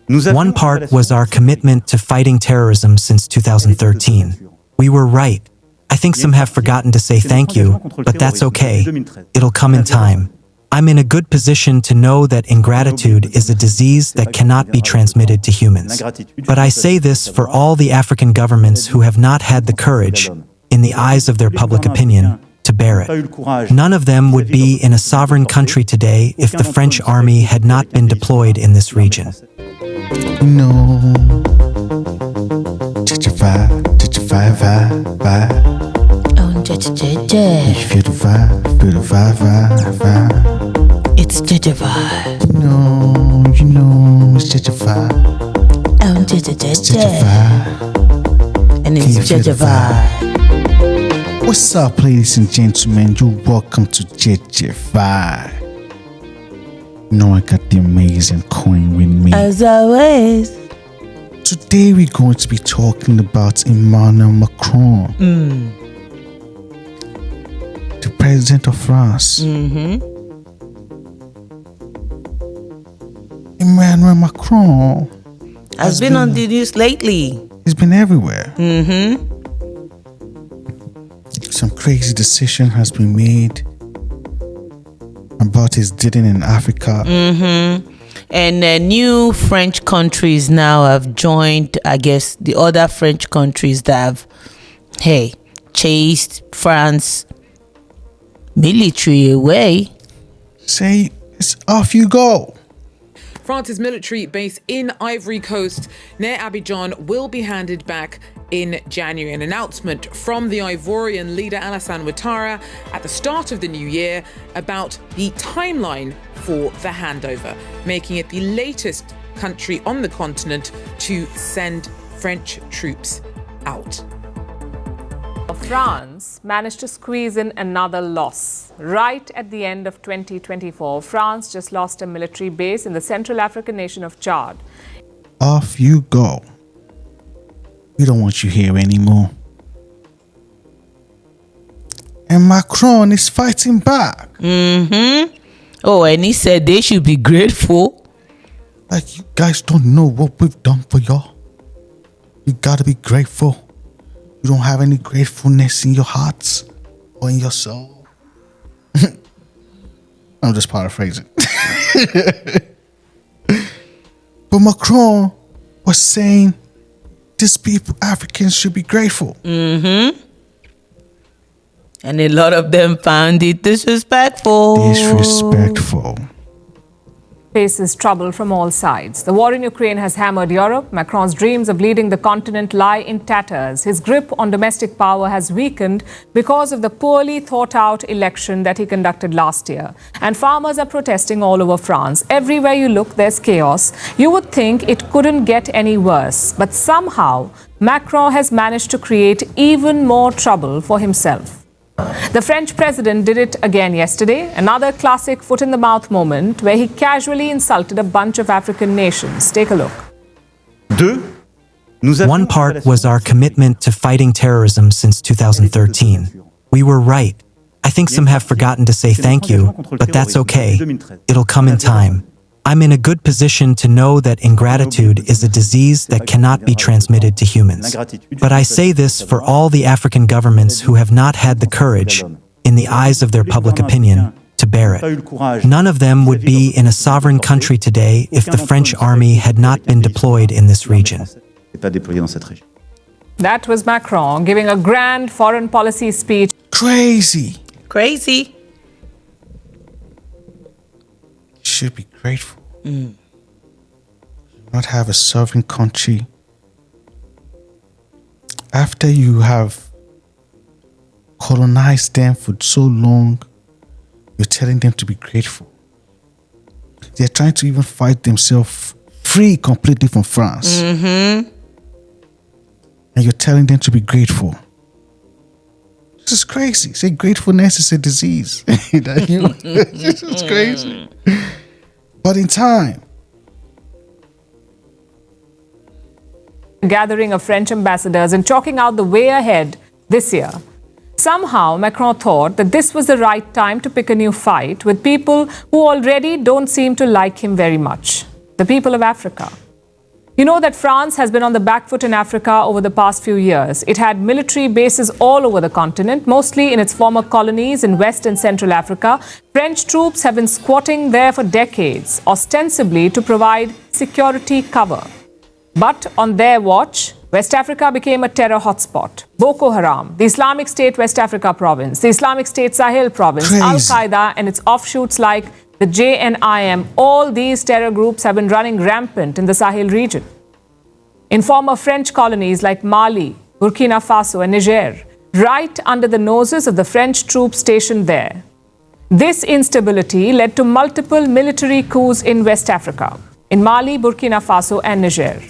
One part was our commitment to fighting terrorism since 2013. We were right. I think some have forgotten to say thank you, but that's okay. It'll come in time. I'm in a good position to know that ingratitude is a disease that cannot be transmitted to humans. But I say this for all the African governments who have not had the courage, in the eyes of their public opinion, to bear it. None of them would be in a sovereign country today if the French army had not been deployed in this region. No. JEJE vibe. Oh, JEJE. You feel the vibe. It's JEJE vibe. No, you know it's JEJE vibe. Oh, JEJE. JEJE vibe. And it's JEJE vibe. What's up, ladies and gentlemen? You're welcome to JEJE vibe. You know I got the amazing Queen with me. As always. Today we're going to be talking about Emmanuel Macron, the President of France. Emmanuel Macron has been on the news lately. He's been everywhere. Some crazy decision has been made about his dealing in Africa. And new French countries now have joined, I guess, the other French countries that have, chased France military away. Say, it's off you go. France's military base in Ivory Coast near Abidjan will be handed back in January. An announcement from the Ivorian leader Alassane Ouattara at the start of the new year about the timeline for the handover, making it the latest country on the continent to send French troops out. France managed to squeeze in another loss. Right at the end of 2024, France just lost a military base in the Central African nation of Chad. Off you go. We don't want you here anymore. And Macron is fighting back. Oh, and he said they should be grateful. Like, you guys don't know what we've done for y'all. You gotta be grateful. You don't have any gratefulness in your hearts or in your soul. I'm just paraphrasing. But Macron was saying these people, Africans, should be grateful. And a lot of them found it disrespectful. Faces trouble from all sides. The war in Ukraine has hammered Europe. Macron's dreams of leading the continent lie in tatters. His grip on domestic power has weakened because of the poorly thought out election that he conducted last year. And farmers are protesting all over France. Everywhere you look, there's chaos. You would think it couldn't get any worse. But somehow, Macron has managed to create even more trouble for himself. The French president did it again yesterday, another classic foot-in-the-mouth moment where he casually insulted a bunch of African nations. Take a look. One part was our commitment to fighting terrorism since 2013. We were right. I think some have forgotten to say thank you, but that's okay. It'll come in time. I'm in a good position to know that ingratitude is a disease that cannot be transmitted to humans. But I say this for all the African governments who have not had the courage, in the eyes of their public opinion, to bear it. None of them would be in a sovereign country today if the French army had not been deployed in this region. That was Macron giving a grand foreign policy speech. Crazy. You should be grateful. Not have a sovereign country. After you have colonized them for so long, you're telling them to be grateful. They're trying to even fight themselves free completely from France. And you're telling them to be grateful. This is crazy. Say gratefulness is a disease. This is crazy. But in time, gathering of French ambassadors and chalking out the way ahead this year. Somehow, Macron thought that this was the right time to pick a new fight with people who already don't seem to like him very much. the people of Africa. You know that France has been on the back foot in Africa over the past few years. It had military bases all over the continent, mostly in its former colonies in West and Central Africa. French troops have been squatting there for decades, ostensibly to provide security cover. But on their watch, West Africa became a terror hotspot. Boko Haram, the Islamic State West Africa province, the Islamic State Sahel province, Al-Qaeda and its offshoots like the JNIM, all these terror groups have been running rampant in the Sahel region. In former French colonies like Mali, Burkina Faso and Niger, right under the noses of the French troops stationed there. This instability led to multiple military coups in West Africa, in Mali, Burkina Faso and Niger.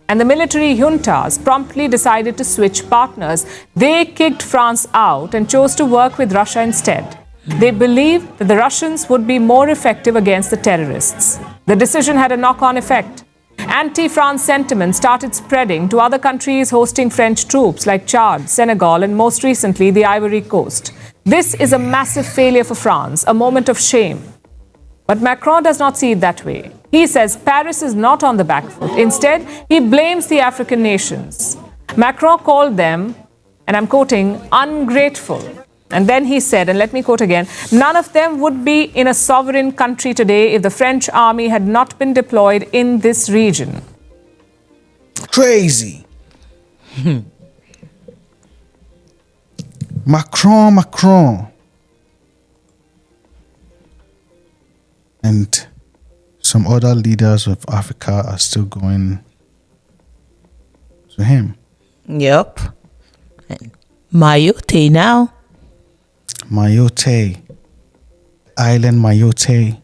And the military juntas promptly decided to switch partners. They kicked France out and chose to work with Russia instead. They believed that the Russians would be more effective against the terrorists. The decision had a knock-on effect. Anti-France sentiment started spreading to other countries hosting French troops like Chad, Senegal, and most recently the Ivory Coast. This is a massive failure for France, a moment of shame. But Macron does not see it that way. He says Paris is not on the back foot. Instead, he blames the African nations. Macron called them, and I'm quoting, ungrateful. And then he said, and let me quote again, none of them would be in a sovereign country today if the French army had not been deployed in this region. Crazy. Macron. And some other leaders of Africa are still going to him. Yep. And Mayotte now. Mayotte. Island Mayotte.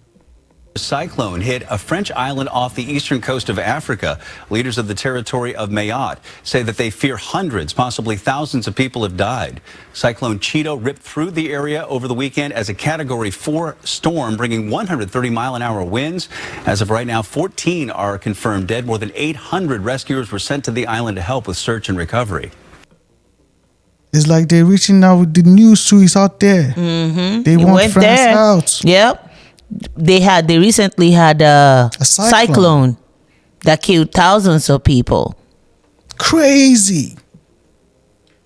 A cyclone hit a French island off the eastern coast of Africa. Leaders of the territory of Mayotte say that they fear hundreds, possibly thousands of people have died. Cyclone Cheeto ripped through the area over the weekend as a Category 4 storm, bringing 130-mile-an-hour winds. As of right now, 14 are confirmed dead. More than 800 rescuers were sent to the island to help with search and recovery. It's like they're reaching out with the news too. It's out there. Mm-hmm. They want France out. Yep. They recently had a cyclone that killed thousands of people. Crazy.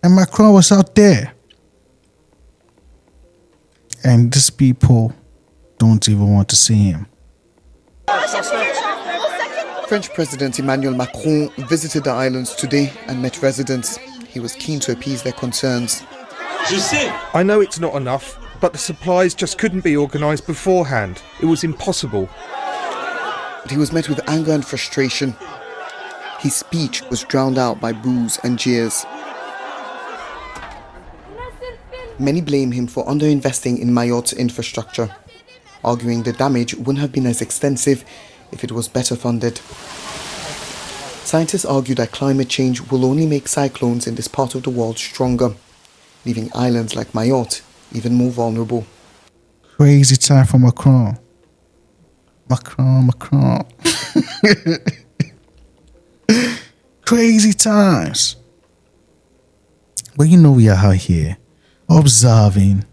And Macron was out there. And these people don't even want to see him. French President Emmanuel Macron visited the islands today and met residents. He was keen to appease their concerns. I know it's not enough, but the supplies just couldn't be organised beforehand. It was impossible. But he was met with anger and frustration. His speech was drowned out by boos and jeers. Many blame him for underinvesting in Mayotte's infrastructure, arguing the damage wouldn't have been as extensive if it was better funded. Scientists argue that climate change will only make cyclones in this part of the world stronger, leaving islands like Mayotte even more vulnerable. Crazy time for Macron. Macron. Crazy times. But you know we are out here observing.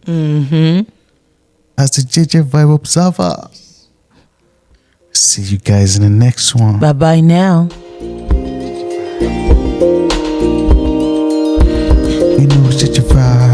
As the JEJE Vibe Observer. See you guys in the next one. Bye-bye now. You know JEJE Vibe.